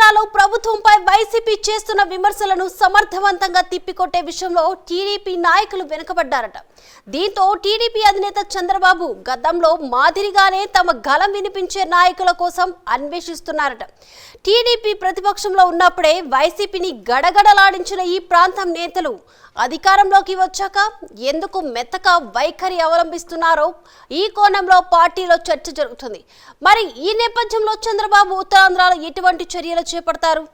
ఉత్తరాంధ్రలో ప్రభుత్వంపై వైసీపీ చేస్తున్న విమర్శలను సమర్థవంతంగా తిప్పికొట్టే విషయంలో టీడీపీ నాయకులు వెనుకబడ్డారట. దీంతో టీడీపీ అధినేత చంద్రబాబు గతంలో మాదిరిగానే తమ గళం వినిపించే నాయకుల కోసం అన్వేషిస్తున్నారట. టీడీపీ ప్రతిపక్షంలో ఉన్నప్పుడే వైసీపీని గడగడలాడించిన ఈ ప్రాంతం నేతలు అధికారంలోకి వచ్చాక ఎందుకు మెత్తక వైఖరి అవలంబిస్తున్నారో ఈ కోణంలో పార్టీలో చర్చ జరుగుతుంది. మరి ఈ నేపథ్యంలో చంద్రబాబు ఉత్తరాంధ్రలో ఎటువంటి చర్యలు చేపడతారు?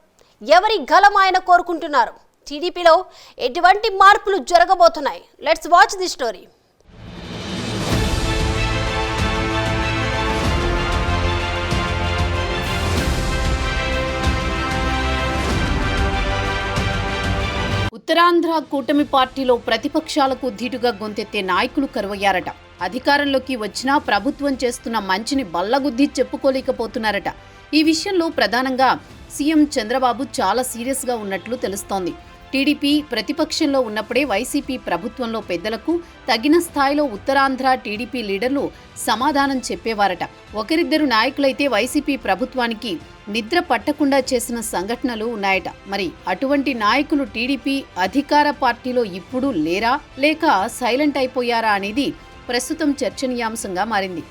ఎవరి గలం ఆయన కోరుకుంటున్నారు? టీడీపీలో ఎటువంటి మార్పులు జరగబోతున్నాయి? Let's watch the story. Uttarandhra కూటమి పార్టీలో ప్రతిపక్షాలకు ధీటుగా గొంతెత్తే నాయకులు కరువయ్యారట. అధికారంలోకి వచ్చినా ప్రభుత్వం చేస్తున్న మంచిని బల్లగుద్ది చెప్పుకోలేకపోతున్నారట. ఈ విషయంలో ప్రధానంగా సీఎం చంద్రబాబు చాలా సీరియస్గా ఉన్నట్లు తెలుస్తోంది. టీడీపీ ప్రతిపక్షంలో ఉన్నప్పుడే వైసీపీ ప్రభుత్వంలో పెద్దలకు తగిన స్థాయిలో ఉత్తరాంధ్ర టీడీపీ లీడర్లు సమాధానం చెప్పేవారట. ఒకరిద్దరు నాయకులైతే వైసీపీ ప్రభుత్వానికి నిద్ర పట్టకుండా చేసిన సంఘటనలు ఉన్నాయట. మరి అటువంటి నాయకులు టీడీపీ అధికార పార్టీలో ఇప్పుడు లేరా, లేక సైలెంట్ అయిపోయారా అనేది ప్రస్తుతం చర్చనీయాంశంగా మారింది.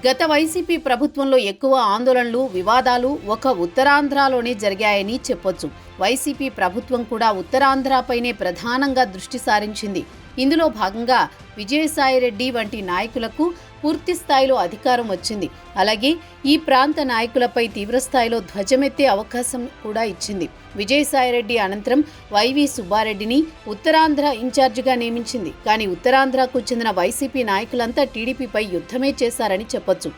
గత వైసీపీ ప్రభుత్వంలో ఎక్కువ ఆందోళనలు, వివాదాలు ఒక ఉత్తరాంధ్రలోనే జరిగాయని చెప్పొచ్చు. వైసీపీ ప్రభుత్వం కూడా ఉత్తరాంధ్రపైనే ప్రధానంగా దృష్టి సారించింది. ఇందులో భాగంగా విజయసాయిరెడ్డి వంటి నాయకులకు పూర్తి స్థాయిలో అధికారం వచ్చింది. అలాగే ఈ ప్రాంత నాయకులపై తీవ్రస్థాయిలో ధ్వజమెత్తే అవకాశం కూడా ఇచ్చింది. విజయసాయిరెడ్డి అనంతరం వైవి సుబ్బారెడ్డిని ఉత్తరాంధ్ర ఇన్ఛార్జిగా నియమించింది. కానీ ఉత్తరాంధ్రకు చెందిన వైసీపీ నాయకులంతా టీడీపీపై యుద్ధమే చేశారని చెప్పొచ్చు.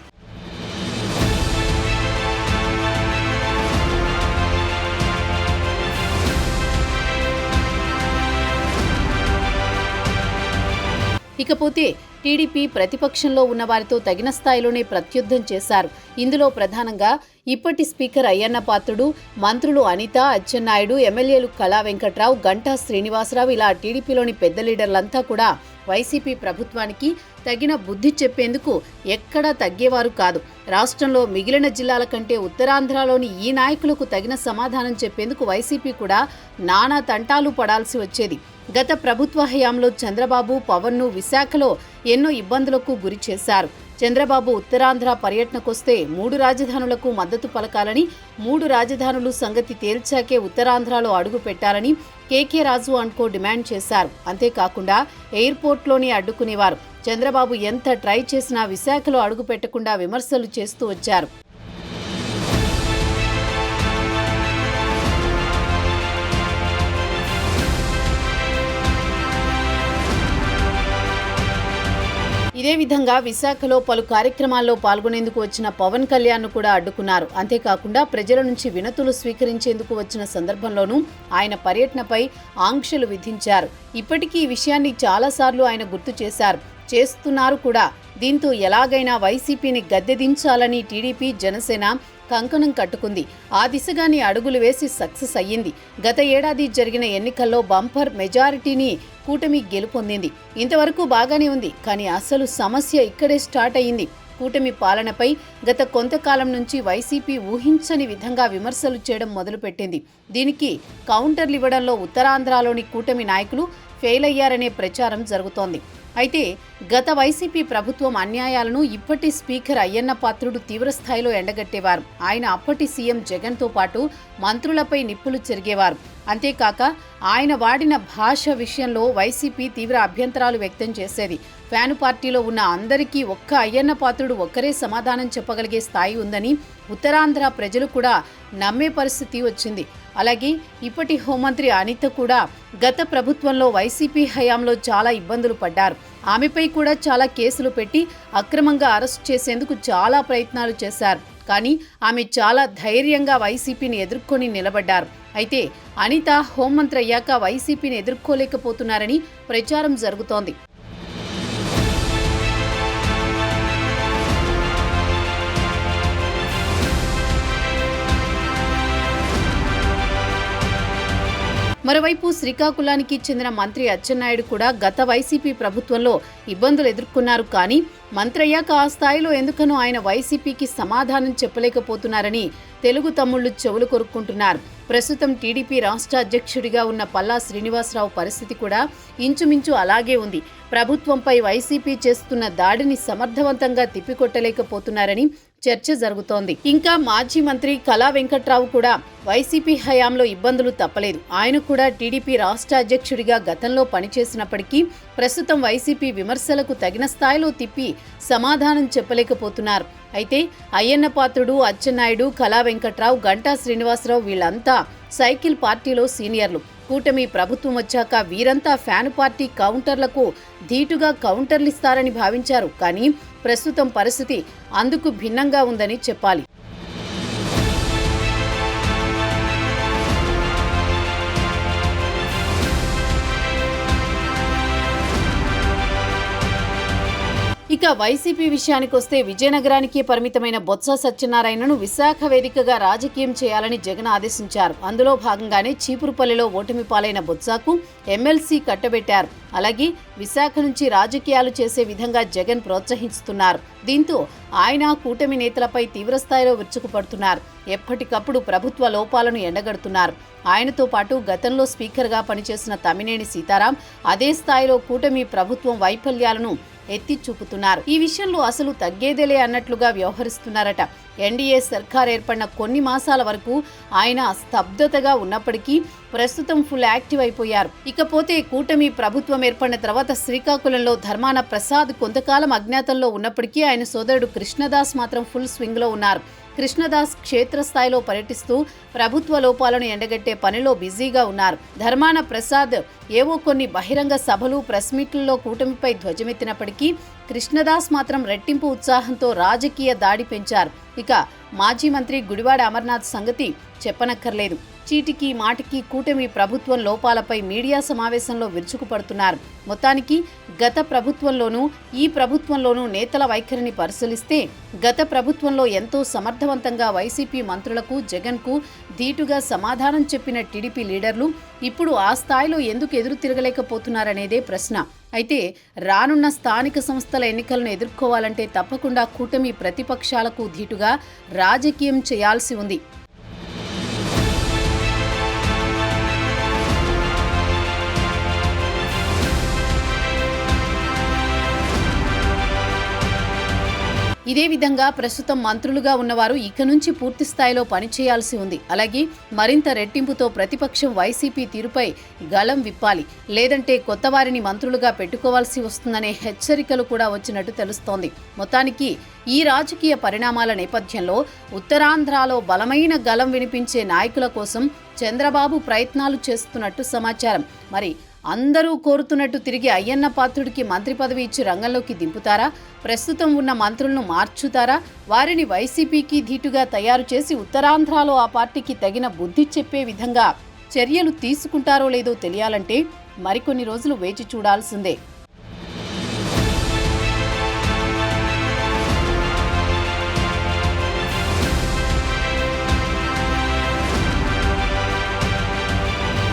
ఇకపోతే టీడీపీ ప్రతిపక్షంలో ఉన్న వారితో తగిన స్థాయిలోనే ప్రత్యుద్ధం చేశారు. ఇందులో ప్రధానంగా ఇప్పటి స్పీకర్ అయ్యన్న పాత్రుడు, మంత్రులు అనిత, అచ్చెన్నాయుడు, ఎమ్మెల్యేలు కళా వెంకట్రావు, గంటా శ్రీనివాసరావు ఇలా టీడీపీలోని పెద్ద లీడర్లంతా కూడా వైసీపీ ప్రభుత్వానికి తగిన బుద్ధి చెప్పేందుకు ఎక్కడా తగ్గేవారు కాదు. రాష్ట్రంలో మిగిలిన జిల్లాల కంటే ఉత్తరాంధ్రలోని ఈ నాయకులకు తగిన సమాధానం చెప్పేందుకు వైసీపీ కూడా నానా తంటాలు పడాల్సి వచ్చేది. గత ప్రభుత్వ హయాంలో చంద్రబాబు, పవన్ను విశాఖలో ఎన్నో ఇబ్బందులకు గురి చేశారు. చంద్రబాబు ఉత్తరాంధ్ర పర్యటనకొస్తే 3 రాజధానులకు మద్దతు పలకాలని, 3 రాజధానులు సంగతి తేల్చాకే ఉత్తరాంధ్రలో అడుగు పెట్టాలని కేకే రాజు అండ్కో డిమాండ్ చేశారు. అంతేకాకుండా ఎయిర్పోర్ట్లోనే అడ్డుకునేవారు. చంద్రబాబు ఎంత ట్రై చేసినా విశాఖలో అడుగు పెట్టకుండా విమర్శలు చేస్తూ వచ్చారు. ఇదే విధంగా విశాఖలో పలు కార్యక్రమాల్లో పాల్గొనేందుకు వచ్చిన పవన్ కళ్యాణ్ను కూడా అడ్డుకున్నారు. అంతేకాకుండా ప్రజల నుంచి వినతులు స్వీకరించేందుకు వచ్చిన సందర్భంలోనూ ఆయన పర్యటనపై ఆంక్షలు విధించారు. ఇప్పటికీ ఈ విషయాన్ని చాలాసార్లు ఆయన గుర్తు చేస్తున్నారు కూడా. దీంతో ఎలాగైనా వైసీపీని గద్దెదించాలని టీడీపీ, జనసేన కంకణం కట్టుకుంది. ఆ దిశగానే అడుగులు వేసి సక్సెస్ అయ్యింది. గత ఏడాది జరిగిన ఎన్నికల్లో బంపర్ మెజారిటీని కూటమి గెలుపొందింది. ఇంతవరకు బాగానే ఉంది. కానీ అసలు సమస్య ఇక్కడే స్టార్ట్ అయ్యింది. కూటమి పాలనపై గత కొంతకాలం నుంచి వైసీపీ ఊహించని విధంగా విమర్శలు చేయడం మొదలుపెట్టింది. దీనికి కౌంటర్లు ఇవ్వడంలో ఉత్తరాంధ్రలోని కూటమి నాయకులు ఫెయిల్ అయ్యారనే ప్రచారం జరుగుతోంది. అయితే గత వైసీపీ ప్రభుత్వం అన్యాయాలను ఇప్పటి స్పీకర్ అయ్యన్న పాత్రుడు తీవ్రస్థాయిలో ఎండగట్టేవారు. ఆయన అప్పటి సీఎం జగన్తో పాటు మంత్రులపై నిప్పులు చెరిగేవారు. అంతేకాక ఆయన వాడిన భాష విషయంలో వైసీపీ తీవ్ర అభ్యంతరాలు వ్యక్తం చేసేది. ఫ్యాను పార్టీలో ఉన్న అందరికీ ఒక్క అయ్యన్న పాత్రుడు ఒక్కరే సమాధానం చెప్పగలిగే స్థాయి ఉందని ఉత్తరాంధ్ర ప్రజలు కూడా నమ్మే పరిస్థితి వచ్చింది. అలాగే ఇప్పటి హోంమంత్రి అనిత కూడా గత ప్రభుత్వంలో వైసీపీ హయాంలో చాలా ఇబ్బందులు పడ్డారు. ఆమెపై కూడా చాలా కేసులు పెట్టి అక్రమంగా అరెస్ట్ చేసేందుకు చాలా ప్రయత్నాలు చేశారు. కానీ ఆమె చాలా ధైర్యంగా వైసీపీని ఎదుర్కొని నిలబడ్డారు. అయితే అనిత హోంమంత్రి అయ్యాక వైసీపీని ఎదుర్కోలేకపోతున్నారని ప్రచారం జరుగుతోంది. మరోవైపు శ్రీకాకుళానికి చెందిన మంత్రి అచ్చెన్నాయుడు కూడా గత వైసీపీ ప్రభుత్వంలో ఇబ్బందులు ఎదుర్కొన్నారు. కానీ మంత్రి అయ్యాక ఆ స్థాయిలో ఎందుకనో ఆయన వైసీపీకి సమాధానం చెప్పలేకపోతున్నారని తెలుగు తమ్ముళ్లు చెవులు కొరుక్కుంటున్నారు. ప్రస్తుతం టీడీపీ రాష్ట్ర అధ్యక్షుడిగా ఉన్న పల్లా శ్రీనివాసరావు పరిస్థితి కూడా ఇంచుమించు అలాగే ఉంది. ప్రభుత్వంపై వైసీపీ చేస్తున్న దాడిని సమర్థవంతంగా తిప్పికొట్టలేకపోతున్నారని చర్చ జరుగుతోంది. ఇంకా మాజీ మంత్రి కళా వెంకట్రావు కూడా వైసీపీ హయాంలో ఇబ్బందులు తప్పలేదు. ఆయన కూడా టీడీపీ రాష్ట్ర అధ్యక్షుడిగా గతంలో పనిచేసినప్పటికీ ప్రస్తుతం వైసీపీ విమర్శలకు తగిన స్థాయిలో తిప్పి సమాధానం చెప్పలేకపోతున్నారు. అయితే అయ్యన్న పాత్రుడు, అచ్చెన్నాయుడు, కళా వెంకట్రావు, గంటా శ్రీనివాసరావు వీళ్ళంతా సైకిల్ పార్టీలో సీనియర్లు. కూటమి ప్రభుత్వం వచ్చాక వీరంతా ఫ్యాను పార్టీ కౌంటర్లకు ధీటుగా కౌంటర్లిస్తారని భావించారు. కానీ ప్రస్తుతం పరిస్థితి అందుకు భిన్నంగా ఉందని చెప్పాలి. ఇక వైసీపీ విషయానికొస్తే విజయనగరానికి పరిమితమైన బొత్స సత్యనారాయణను విశాఖ వేదికగా రాజకీయం చేయాలని జగన్ ఆదేశించారు. అందులో భాగంగానే చీపురుపల్లిలో ఓటమి పాలైన బొత్సకు ఎమ్మెల్సీ కట్టబెట్టారు. అలాగే విశాఖ నుంచి రాజకీయాలు చేసే విధంగా జగన్ ప్రోత్సహిస్తున్నారు. దీంతో ఆయన కూటమి నేతలపై తీవ్రస్థాయిలో విరుచుకుపడుతున్నారు. ఎప్పటికప్పుడు ప్రభుత్వ లోపాలను ఎండగడుతున్నారు. ఆయనతో పాటు గతంలో స్పీకర్గా పనిచేసిన తమ్మినేని సీతారాం అదే స్థాయిలో కూటమి ప్రభుత్వం వైఫల్యాలను ఎత్తి చూపుతున్నారు. ఈ విషయంలో అసలు తగ్గేదేలే అన్నట్లుగా వ్యవహరిస్తున్నారట. ఎన్డీఏ సర్కార్ ఏర్పడిన కొన్ని మాసాల వరకు ఆయన స్తబ్దతగా ఉన్నప్పటికీ ప్రస్తుతం ఫుల్ యాక్టివ్ అయిపోయారు. ఇకపోతే కూటమి ప్రభుత్వం ఏర్పడిన తర్వాత శ్రీకాకుళంలో ధర్మాన ప్రసాద్ కొంతకాలం అజ్ఞాతంలో ఉన్నప్పటికీ ఆయన సోదరుడు కృష్ణదాస్ మాత్రం ఫుల్ స్వింగ్లో ఉన్నారు. కృష్ణదాస్ క్షేత్రస్థాయిలో పర్యటిస్తూ ప్రభుత్వ లోపాలను ఎండగట్టే పనిలో బిజీగా ఉన్నారు. ధర్మాన ప్రసాద్ ఏవో కొన్ని బహిరంగ సభలు, ప్రెస్ మీట్లలో కూటమిపై ధ్వజమెత్తినప్పటికీ కృష్ణదాస్ మాత్రం రెట్టింపు ఉత్సాహంతో రాజకీయ దాడి పెంచారు. ఇక మాజీ మంత్రి గుడివాడ అమర్నాథ్ సంగతి చెప్పనక్కర్లేదు. చీటికి మాటికి కూటమి ప్రభుత్వం లోపాలపై మీడియా సమావేశంలో విరుచుకుపడుతున్నారు. మొత్తానికి గత ప్రభుత్వంలోనూ ఈ ప్రభుత్వంలోనూ నేతల వైఖరిని పరిశీలిస్తే గత ప్రభుత్వంలో ఎంతో సమర్థవంతంగా వైసీపీ మంత్రులకు, జగన్కు ధీటుగా సమాధానం చెప్పిన టీడీపీ లీడర్లు ఇప్పుడు ఆ స్థాయిలో ఎందుకు ఎదురు తిరగలేకపోతున్నారనేదే ప్రశ్న. అయితే రానున్న స్థానిక సంస్థల ఎన్నికలను ఎదుర్కోవాలంటే తప్పకుండా కూటమి ప్రతిపక్షాలకు ధీటుగా రాజకీయం చేయాల్సి ఉంది. ఇదే విధంగా ప్రస్తుతం మంత్రులుగా ఉన్నవారు ఇక నుంచి పూర్తి స్థాయిలో పనిచేయాల్సి ఉంది. అలాగే మరింత రెట్టింపుతో ప్రతిపక్షం వైసీపీ తీరుపై గళం విప్పాలి. లేదంటే కొత్త వారిని మంత్రులుగా పెట్టుకోవాల్సి వస్తుందనే హెచ్చరికలు కూడా వచ్చినట్టు తెలుస్తోంది. మొత్తానికి ఈ రాజకీయ పరిణామాల నేపథ్యంలో ఉత్తరాంధ్రలో బలమైన గళం వినిపించే నాయకుల కోసం చంద్రబాబు ప్రయత్నాలు చేస్తున్నట్టు సమాచారం. మరి అందరూ కోరుతున్నట్టు తిరిగి అయ్యన్న పాత్రుడికి మంత్రి పదవి ఇచ్చి రంగంలోకి దింపుతారా? ప్రస్తుతం ఉన్న మంత్రులను మార్చుతారా? వారిని వైసీపీకి ధీటుగా తయారు చేసి ఉత్తరాంధ్రలో ఆ పార్టీకి తగిన బుద్ధి చెప్పే విధంగా చర్యలు తీసుకుంటారో లేదో తెలియాలంటే మరికొన్ని రోజులు వేచి చూడాల్సిందే.